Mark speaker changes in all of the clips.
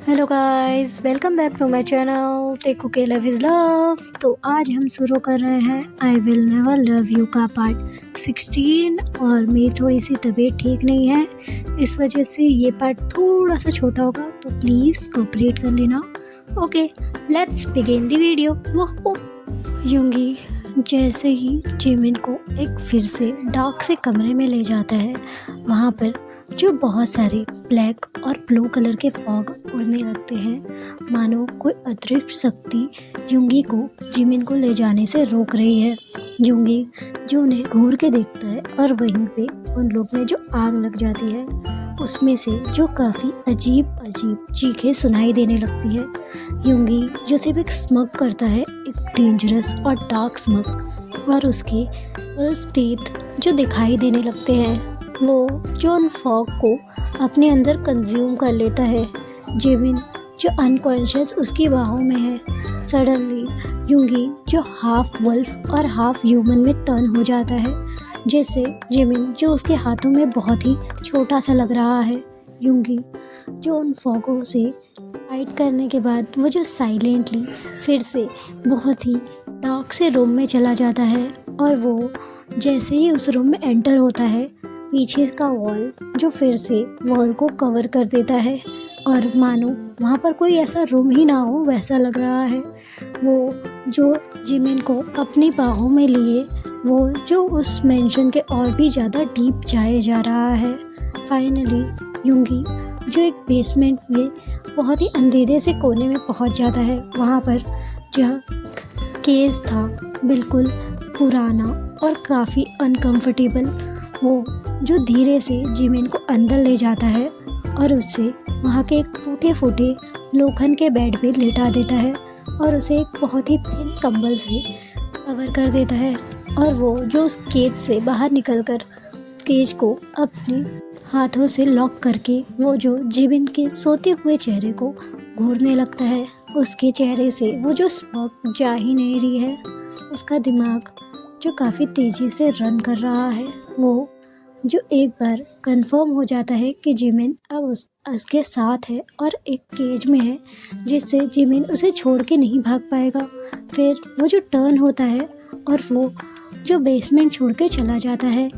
Speaker 1: Hello guys, welcome back to my channel टेकू के love is love. तो आज हम शुरू कर रहे हैं I will never love you का पार्ट 16। और मेरी थोड़ी सी तबीयत ठीक नहीं है, इस वजह से ये पार्ट थोड़ा सा छोटा होगा, तो प्लीज़ कोऑपरेट कर लेना। Okay, let's begin the video. वो यूंगी जैसे ही जिमिन को एक फिर से डार्क से कमरे में ले जाता है, वहाँ पर जो बहुत सारे ब्लैक और ब्लू कलर के फॉग उड़ने लगते हैं, मानो कोई अदृश्य शक्ति यूंगी को जिमिन को ले जाने से रोक रही है। यूंगी जो उन्हें घूर के देखता है और वहीं पे उन लोग में जो आग लग जाती है, उसमें से जो काफ़ी अजीब अजीब चीखें सुनाई देने लगती है। यूंगी जो सिर्फ एक स्मग करता है, एक डेंजरस और डार्क स्मग, और उसके वुल्फ टीथ जो दिखाई देने लगते हैं, वो जो उन फॉग को अपने अंदर कंज्यूम कर लेता है। जिमिन जो अनकॉन्शियस उसकी बाहों में है, सडनली यूंगी जो हाफ वुल्फ और हाफ ह्यूमन में टर्न हो जाता है, जैसे जिमिन जो उसके हाथों में बहुत ही छोटा सा लग रहा है। यूंगी जो उन फॉगों से फाइट करने के बाद वो जो साइलेंटली फिर से बहुत ही डार्क से रूम में चला जाता है, और वो जैसे ही उस रूम में एंटर होता है, पीछे का वॉल जो फिर से वॉल को कवर कर देता है, और मानो वहाँ पर कोई ऐसा रूम ही ना हो वैसा लग रहा है। वो जो जिमिन को अपनी बाहों में लिए वो जो उस मेंशन के और भी ज़्यादा डीप जाए जा रहा है। फाइनली यूंगी जो एक बेसमेंट में बहुत ही अंधेरे से कोने में पहुँच जाता है, वहाँ पर जहाँ केस था बिल्कुल पुराना और काफ़ी अनकंफर्टेबल, वो जो धीरे से जिमिन को अंदर ले जाता है और उससे वहाँ के एक टूटे फूटे लोखंड के बेड पे लेटा देता है, और उसे एक बहुत ही थिन कंबल से कवर कर देता है। और वो जो उस केज से बाहर निकलकर केज को अपने हाथों से लॉक करके वो जो जिमिन के सोते हुए चेहरे को घूरने लगता है। उसके चेहरे से वो जो स्मग जा ही नहीं रही है, उसका दिमाग जो काफ़ी तेज़ी से रन कर रहा है। वो जो एक बार कंफर्म हो जाता है कि जिमिन अब उसके साथ है और एक केज में है, जिससे जिमिन उसे छोड़ के नहीं भाग पाएगा। फिर वो जो टर्न होता है और वो जो बेसमेंट छोड़ के चला जाता है।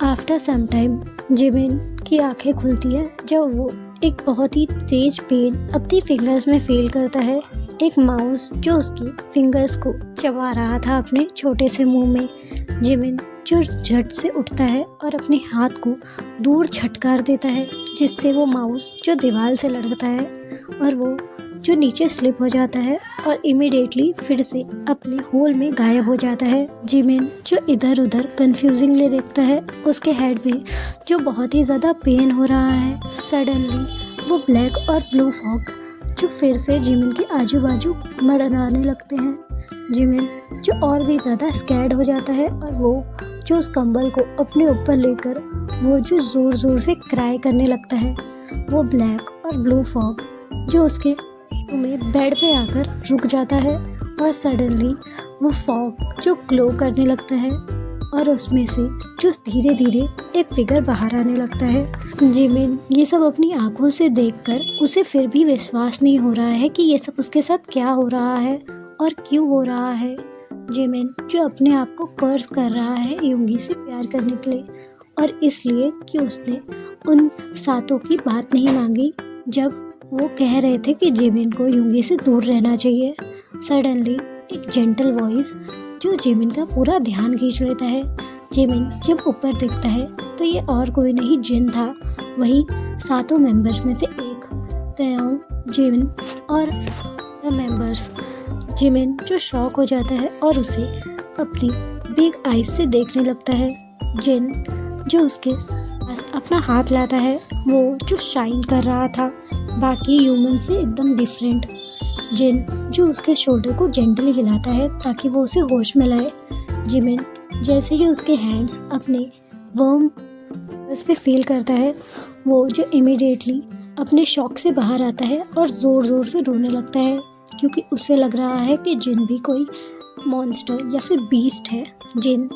Speaker 1: आफ्टर सम टाइम जिमिन की आंखें खुलती है जब वो एक बहुत ही तेज पेन अपनी फिंगर्स में फील करता है। एक माउस जो उसकी फिंगर्स को चबा रहा था अपने छोटे से मुंह में। जिमिन जो झट से उठता है और अपने हाथ को दूर झटकार देता है, जिससे वो माउस जो दीवार से लड़ता है और वो जो नीचे स्लिप हो जाता है और इमीडिएटली फिर से अपने होल में गायब हो जाता है। जिमिन जो इधर उधर कंफ्यूजिंगली देखता है, उसके हेड में जो बहुत ही ज़्यादा पेन हो रहा है। सडनली वो ब्लैक और ब्लू फॉग जो फिर से जिमिन के आजू बाजू मंडराने लगते हैं। जिमिन जो और भी ज़्यादा स्कैर्ड हो जाता है, और वो जो उस कंबल को अपने ऊपर लेकर वो जो ज़ोर ज़ोर से क्राई करने लगता है। वो ब्लैक और ब्लू फॉग जो उसके में बेड पे आकर रुक जाता है, और सडनली वो फॉग जो ग्लो करने लगता है, और उसमें से जो धीरे धीरे एक फिगर बाहर आने लगता है। जिमिन ये सब अपनी आंखों से देखकर उसे फिर भी विश्वास नहीं हो रहा है कि ये सब उसके साथ क्या हो रहा है और क्यों हो रहा है। जिमिन जो अपने आप को कर्ज कर रहा है यूंगी से प्यार करने के लिए, और इसलिए कि उसने उन सातों की बात नहीं मांगी जब वो कह रहे थे कि जिमिन को यूंगी से दूर रहना चाहिए। सडनली एक जेंटल वॉइस जो जिमिन का पूरा ध्यान खींच लेता है। जिमिन जब ऊपर देखता है तो ये और कोई नहीं जिन था, वही सातों मेंबर्स में से एक तयोंग, जिमिन और मेंबर्स। जिमिन जो शॉक हो जाता है और उसे अपनी बिग आइज से देखने लगता है। जिन जो उसके पास अपना हाथ लाता है, वो जो शाइन कर रहा था बाकी ह्यूमन से एकदम डिफरेंट। जिन जो उसके शोल्डर को जेंटली हिलाता है ताकि वो उसे होश में लाए। जिमिन जैसे ही उसके हैंड्स अपने वर्म उस पे फील करता है, वो जो इमीडिएटली अपने शॉक से बाहर आता है और ज़ोर ज़ोर से रोने लगता है, क्योंकि उसे लग रहा है कि जिन भी कोई मॉन्स्टर या फिर बीस्ट है। जिन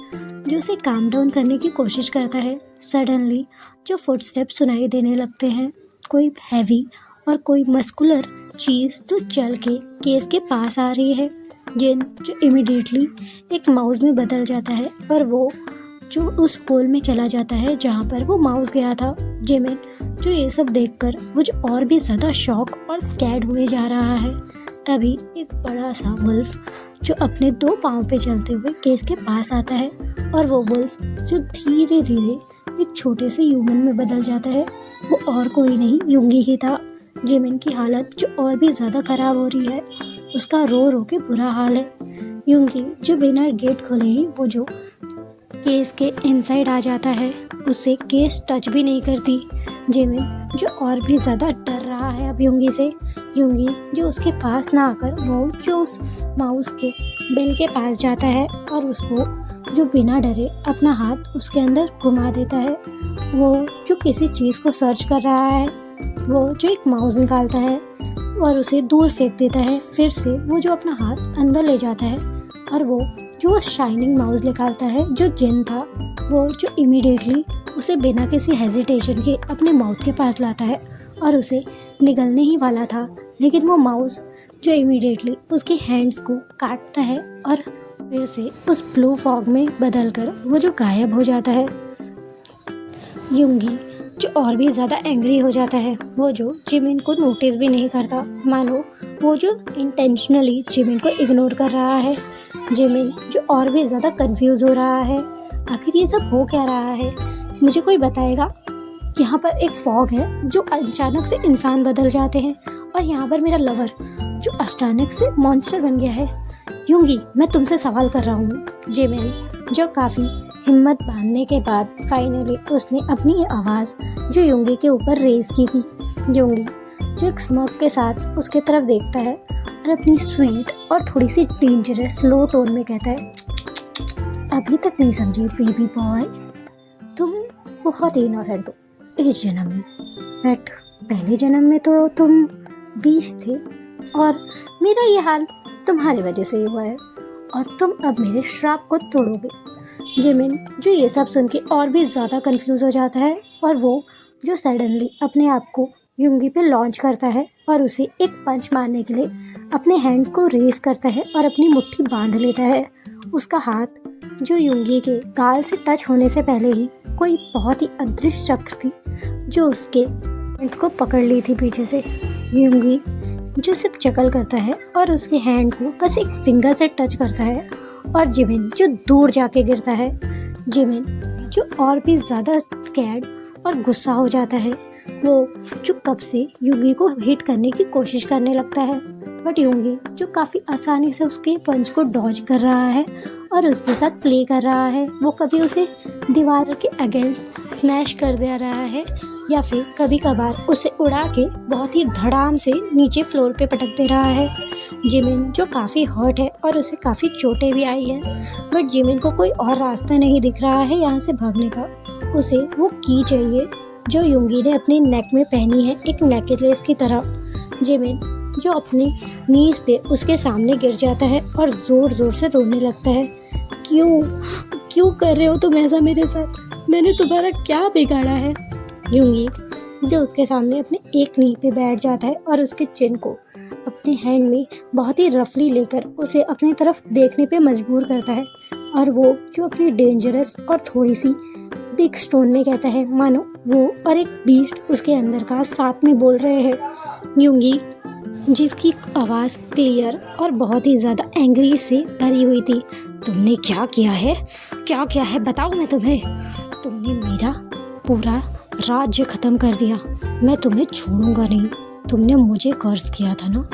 Speaker 1: जो उसे काम डाउन करने की कोशिश करता है। सडनली जो फुटस्टेप सुनाई देने लगते हैं, कोई हैवी और कोई मस्कुलर चीज़ जो चल के केस के पास आ रही है। जिन जो इमिडिएटली एक माउस में बदल जाता है और वो जो उस होल में चला जाता है जहाँ पर वो माउस गया था। जिमिन जो ये सब देखकर वो जो और भी ज़्यादा शॉक और स्कैर्ड हुए जा रहा है। तभी एक बड़ा सा वुल्फ जो अपने 2 पाँव पे चलते हुए केस के पास आता है और वो वुल्फ जो धीरे धीरे एक छोटे से ह्यूमन में बदल जाता है, वो और कोई नहीं यूंगी ही था। जिमिन की हालत जो और भी ज़्यादा ख़राब हो रही है, उसका रो रो के बुरा हाल है। यूंगी जो बिना गेट खोले ही वो जो केस के इनसाइड आ जाता है, उससे केस टच भी नहीं करती। जिमिन जो और भी ज़्यादा डर रहा है अब यूंगी से। यूंगी जो उसके पास ना आकर वो जो उस माउस के बिल के पास जाता है और उसको जो बिना डरे अपना हाथ उसके अंदर घुमा देता है। वो जो किसी चीज़ को सर्च कर रहा है, वो जो एक माउस निकालता है और उसे दूर फेंक देता है। फिर से वो जो अपना हाथ अंदर ले जाता है और वो जो शाइनिंग माउस निकालता है जो जिन था, वो जो इमीडिएटली उसे बिना किसी हेजिटेशन के अपने माउथ के पास लाता है और उसे निगलने ही वाला था। लेकिन वो माउस जो इमीडिएटली उसके हैंड्स को काटता है और फिर से उस ब्लू फॉग में बदलकर वो जो गायब हो जाता है। यूंगी जो और भी ज़्यादा एंग्री हो जाता है, वो जो जिमिन को नोटिस भी नहीं करता, मानो वो जो इंटेंशनली जिमिन को इग्नोर कर रहा है। जिमिन जो और भी ज़्यादा कंफ्यूज हो रहा है, आखिर ये सब हो क्या रहा है, मुझे कोई बताएगा। यहाँ पर एक फॉग है जो अचानक से इंसान बदल जाते हैं और यहाँ पर मेरा लवर जो अचानक से मॉन्स्टर बन गया है। यूंगी मैं तुमसे सवाल कर रहा हूँ। जिमिन जो काफ़ी हिम्मत बांधने के बाद फाइनली उसने अपनी आवाज़ जो यूंगी के ऊपर रेज की थी। यूंगी जो एक स्मर्क के साथ उसके तरफ देखता है और अपनी स्वीट और थोड़ी सी डेंजरस लो टोन में कहता है, अभी तक नहीं समझी बेबी बॉय, तुम बहुत इनोसेंट हो इस जन्म में, बट पहले जन्म में तो तुम 20 थे और मेरा ये हाल तुम्हारी वजह से ही हुआ है और तुम अब मेरे श्राप को तोड़ोगे। जिमिन जो ये सब सुन के और भी ज़्यादा कंफ्यूज हो जाता है और वो जो सडनली अपने आप को यूंगी पे लॉन्च करता है और उसे एक पंच मारने के लिए अपने हैंड्स को रेस करता है और अपनी मुट्ठी बांध लेता है। उसका हाथ जो यूंगी के गाल से टच होने से पहले ही कोई बहुत ही अदृश्य शक्ति थी जो उसके हैंड्स को पकड़ ली थी पीछे से। यूंगी जो सिर्फ चकल करता है और उसके हैंड को बस एक फिंगर से टच करता है और जिमिन जो दूर जाके गिरता है। जिमिन जो और भी ज़्यादा स्कैर्ड और गुस्सा हो जाता है, वो जो कब से यूंगी को हिट करने की कोशिश करने लगता है, बट यूंगी जो काफ़ी आसानी से उसके पंच को डॉज कर रहा है और उसके साथ प्ले कर रहा है। वो कभी उसे दीवार के अगेंस्ट स्मैश कर दे रहा है या फिर कभी कभार उसे उड़ा के बहुत ही धड़ाम से नीचे फ्लोर पे पटक दे रहा है। जिमिन जो काफ़ी हर्ट है और उसे काफ़ी चोटें भी आई हैं, बट जिमिन को कोई और रास्ता नहीं दिख रहा है यहाँ से भागने का। उसे वो की चाहिए जो यूंगी ने अपने नेक में पहनी है, एक नेकलेस की तरह। जिमिन जो अपने नीज पे उसके सामने गिर जाता है और ज़ोर ज़ोर से रोने लगता है। क्यों कर रहे हो तुम ऐसा मेरे साथ, मैंने तुम्हारा क्या बिगाड़ा है। यूंगी जो उसके सामने अपने एक नी पे बैठ जाता है और उसके चिन को अपने हैंड में बहुत ही रफली लेकर उसे अपनी तरफ देखने पे मजबूर करता है और वो जो अपनी डेंजरस और थोड़ी सी बिग स्टोन में कहता है, मानो वो और एक बीस्ट उसके अंदर का साथ में बोल रहे हैं। यूंगी जिसकी आवाज़ क्लियर और बहुत ही ज़्यादा एंग्री से भरी हुई थी, तुमने क्या किया है बताओ मैं तुम्हें, तुमने मेरा पूरा राज्य ख़त्म कर दिया, मैं तुम्हें छोड़ूंगा नहीं। तुमने मुझे कर्ज किया था ना,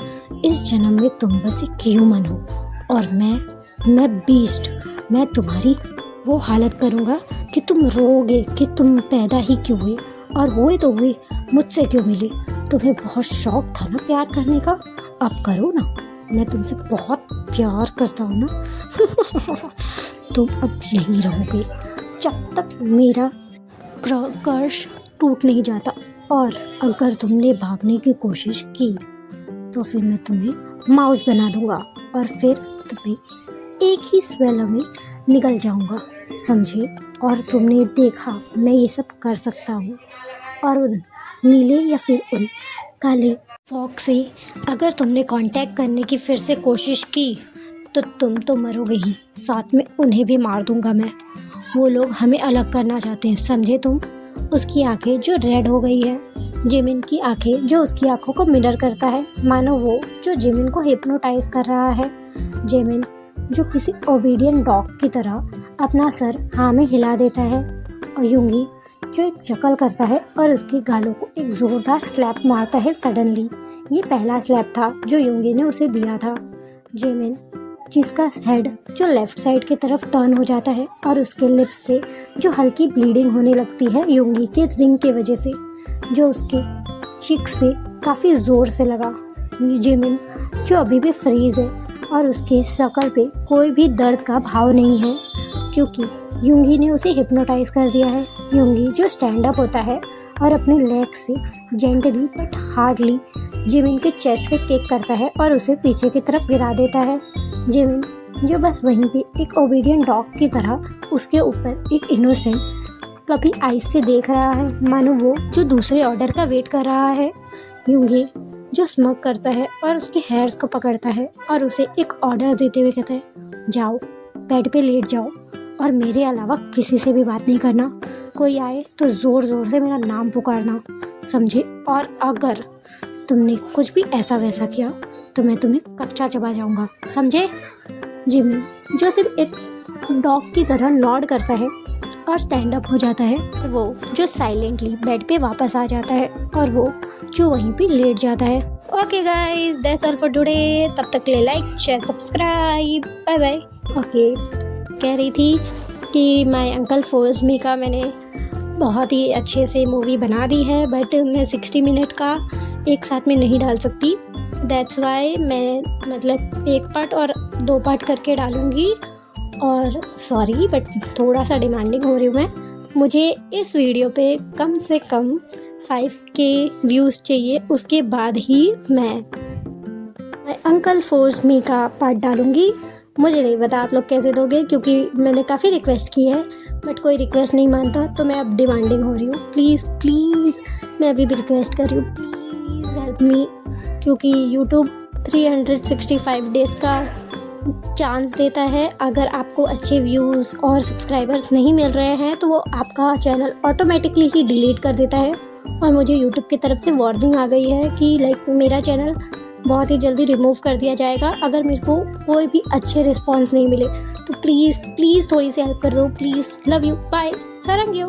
Speaker 1: इस जन्म में तुम बस एक ह्यूमन हो और मैं बीस्ट, मैं तुम्हारी वो हालत करूँगा कि तुम रोओगे कि तुम पैदा ही क्यों हुए और हुए तो हुए मुझसे क्यों मिले। तुम्हें बहुत शौक था ना प्यार करने का, अब करो ना, मैं तुमसे बहुत प्यार करता हूँ ना। तुम अब यहीं रहोगे जब तक मेरा कर्ज टूट नहीं जाता, और अगर तुमने भागने की कोशिश की तो फिर मैं तुम्हें माउस बना दूंगा और फिर तुम्हें एक ही स्वेलो में निगल जाऊंगा, समझे। और तुमने देखा मैं ये सब कर सकता हूँ और उन नीले या फिर उन काले फॉग से अगर तुमने कांटेक्ट करने की फिर से कोशिश की तो तुम तो मरोगे ही, साथ में उन्हें भी मार दूंगा मैं। वो लोग हमें अलग करना चाहते हैं, समझे तुम। उसकी आंखें जो रेड हो गई है, जिमिन की आंखें जो उसकी आंखों को मिरर करता है, मानो वो जो जिमिन को हिप्नोटाइज कर रहा है। जिमिन जो किसी ओबीडियंट डॉग की तरह अपना सर हाँ में हिला देता है, और यूंगी जो एक चकल करता है और उसके गालों को एक जोरदार स्लैप मारता है सडनली। ये पहला स्लैप था जो यूंगी ने उसे दिया था। जिमिन जिसका हेड जो लेफ्ट साइड की तरफ टर्न हो जाता है और उसके लिप्स से जो हल्की ब्लीडिंग होने लगती है यूंगी के रिंग की वजह से, जो उसके चिक्स पे काफ़ी ज़ोर से लगा। जिमिन जो अभी भी फ्रीज है और उसके शक्ल पे कोई भी दर्द का भाव नहीं है, क्योंकि यूंगी ने उसे हिप्नोटाइज कर दिया है। यूंगी जो स्टैंड अप होता है और अपने लेग से जेंटली बट हार्डली जिमिन के चेस्ट पे किक करता है और उसे पीछे की तरफ गिरा देता है। जिमिन जो बस वहीं पे एक ओबीडियंट डॉग की तरह उसके ऊपर एक इनोसेंट पपी आइज से देख रहा है, मानो वो जो दूसरे ऑर्डर का वेट कर रहा है। यूंगी जो स्मग करता है और उसके हेयर्स को पकड़ता है और उसे एक ऑर्डर देते हुए कहता है, जाओ बेड पे लेट जाओ और मेरे अलावा किसी से भी बात नहीं करना। कोई आए तो ज़ोर ज़ोर से मेरा नाम पुकारना, समझे। और अगर तुमने कुछ भी ऐसा वैसा किया तो मैं तुम्हें कच्चा चबा जाऊंगा, समझे। जिमिन जो सिर्फ एक डॉग की तरह नॉड करता है और स्टैंड अप हो जाता है, और वो जो साइलेंटली बेड पे वापस आ जाता है और वो जो वहीं पे लेट जाता है। Okay guys, that's all for today. तब तक के लिए like share subscribe, bye bye. Okay, कह रही थी कि माय अंकल फोर्स मी का मैंने बहुत ही अच्छे से मूवी बना दी है, बट मैं 60 मिनट का एक साथ में नहीं डाल सकती। दैट्स वाई मैं मतलब एक पार्ट और 2 पार्ट करके डालूँगी। और सॉरी बट थोड़ा सा डिमांडिंग हो रही हूँ मैं। मुझे इस वीडियो पे कम से कम 5K व्यूज़ चाहिए, उसके बाद ही मैं अंकल फोर्स मी का पार्ट डालूँगी। मुझे नहीं पता आप लोग कैसे दोगे, क्योंकि मैंने काफ़ी रिक्वेस्ट की है बट कोई रिक्वेस्ट नहीं मानता, तो मैं अब डिमांडिंग हो रही हूँ। प्लीज़ प्लीज़ मैं अभी भी रिक्वेस्ट कर रही हूँ, प्लीज़ हेल्प मी, क्योंकि यूट्यूब 365 डेज़ का चांस देता है। अगर आपको अच्छे व्यूज़ और सब्सक्राइबर्स नहीं मिल रहे हैं तो वो आपका चैनल ऑटोमेटिकली ही डिलीट कर देता है, और मुझे यूट्यूब की तरफ से वार्निंग आ गई है कि लाइक मेरा चैनल बहुत ही जल्दी रिमूव कर दिया जाएगा अगर मेरे को कोई भी अच्छे रिस्पॉन्स नहीं मिले। तो प्लीज़ प्लीज़ थोड़ी सी हेल्प कर दो, प्लीज़। लव यू, बाय, सारंग यू।